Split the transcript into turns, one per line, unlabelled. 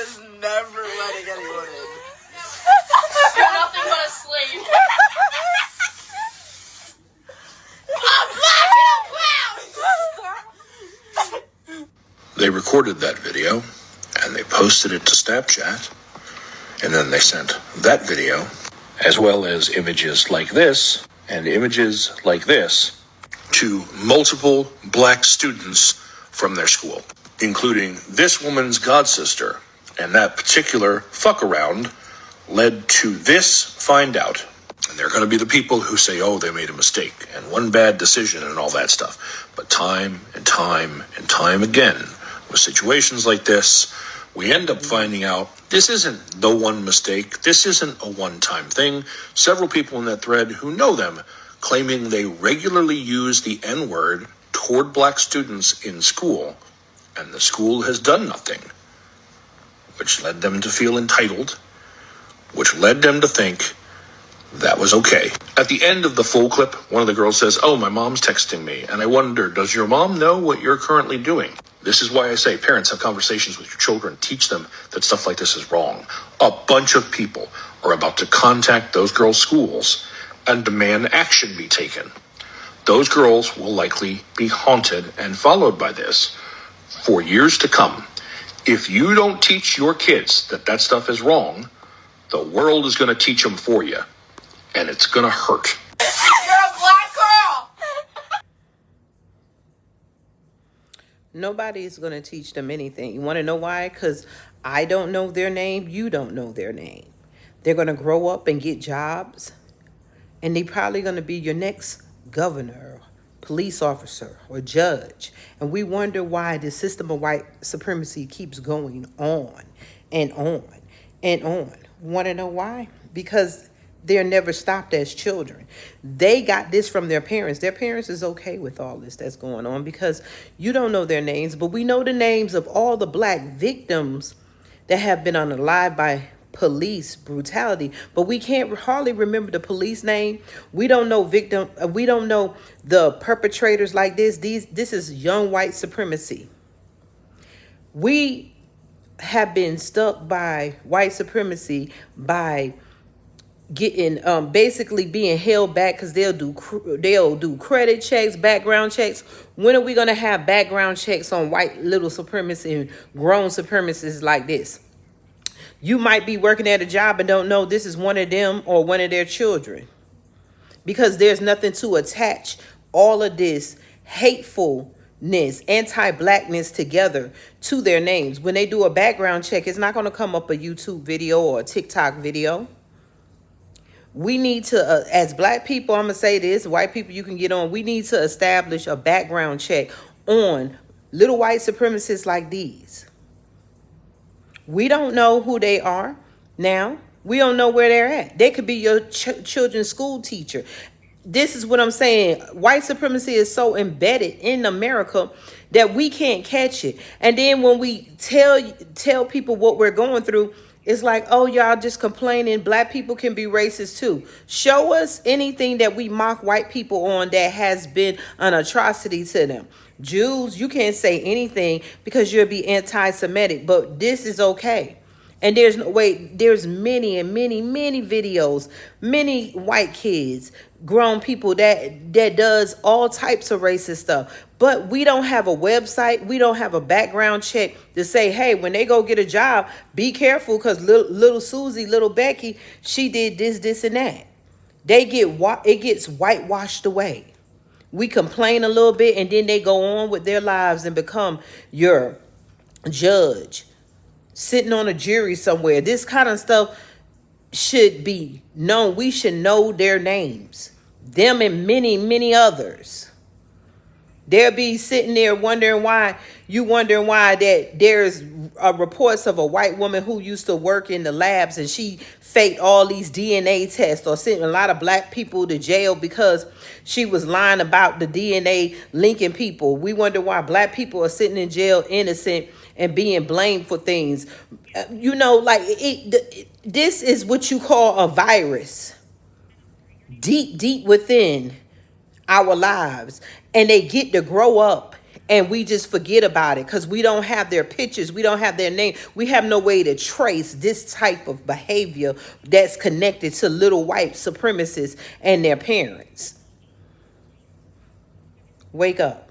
is never letting anyone in.
You're nothing but a slave. I'm black and I'm proud!
They recorded that video, and they posted it to Snapchat, and then they sent that video, as well as images like this, and images like this, to multiple black students from their school, including this woman's godsister. And that particular fuck around led to this find out. And they're going to be the people who say, oh, they made a mistake and one bad decision and all that stuff. But time and time and time again, with situations like this, we end up finding out this isn't the one mistake. This isn't a one-time thing. Several people in that thread who know them claiming they regularly use the N-word toward black students in school, and the school has done nothing, which led them to feel entitled, which led them to think that was okay. At the end of the full clip, one of the girls says, oh, my mom's texting me, and I wonder, does your mom know what you're currently doing? This is why I say parents have conversations with your children, teach them that stuff like this is wrong. A bunch of people are about to contact those girls' schools and demand action be taken. Those girls will likely be haunted and followed by this for years to come. If you don't teach your kids that that stuff is wrong, the world is going to teach them for you, and it's going to hurt.
You're a black girl!
Nobody's going to teach them anything. You want to know why? Because I don't know their name. You don't know their name. They're going to grow up and get jobs, and they're probably going to be your next governor, police officer, or judge. And we wonder why the system of white supremacy keeps going on and on and on. Want to know why? Because they're never stopped as children. They got this from their parents. Their parents is okay with all this that's going on because you don't know their names, but we know the names of all the black victims that have been unalived by police brutality, but we can't hardly remember the police name. We don't know we don't know the perpetrators like this. This is young white supremacy. We have been stuck by white supremacy by getting basically being held back because they'll do credit checks, background checks. When are we going to have background checks on white little supremacy and grown supremacists like this? You might be working at a job and don't know this is one of them or one of their children, because there's nothing to attach all of this hatefulness, anti-blackness together to their names. When they do a background check, it's not going to come up a YouTube video or a TikTok video. We need to, as black people, I'm going to say this, white people you can get on, we need to establish a background check on little white supremacists like these. We don't know who they are now. We don't know where they're at. They could be your children's school teacher. This is what I'm saying. White supremacy is so embedded in America that we can't catch it. And then when we tell people what we're going through, it's like, oh, y'all just complaining. Black people can be racist too. Show us anything that we mock white people on that has been an atrocity to them. Jews, you can't say anything because you'll be anti-Semitic, but this is okay. And there's no way, there's many and many videos, many white kids, grown people that does all types of racist stuff. But we don't have a website. We don't have a background check to say, hey, when they go get a job, be careful because little Susie, little Becky, she did this, and that. It gets whitewashed away. We complain a little bit and then they go on with their lives and become your judge, sitting on a jury somewhere. This kind of stuff should be known. We should know their names, them and many others. They'll be sitting there wondering why that there's reports of a white woman who used to work in the labs and she faked all these DNA tests, or sent a lot of black people to jail because she was lying about the DNA linking people. We wonder why black people are sitting in jail innocent and being blamed for things. You know, like this is what you call a virus deep within our lives, and they get to grow up and we just forget about it because we don't have their pictures, we don't have their name, we have no way to trace this type of behavior that's connected to little white supremacists and their parents. Wake up.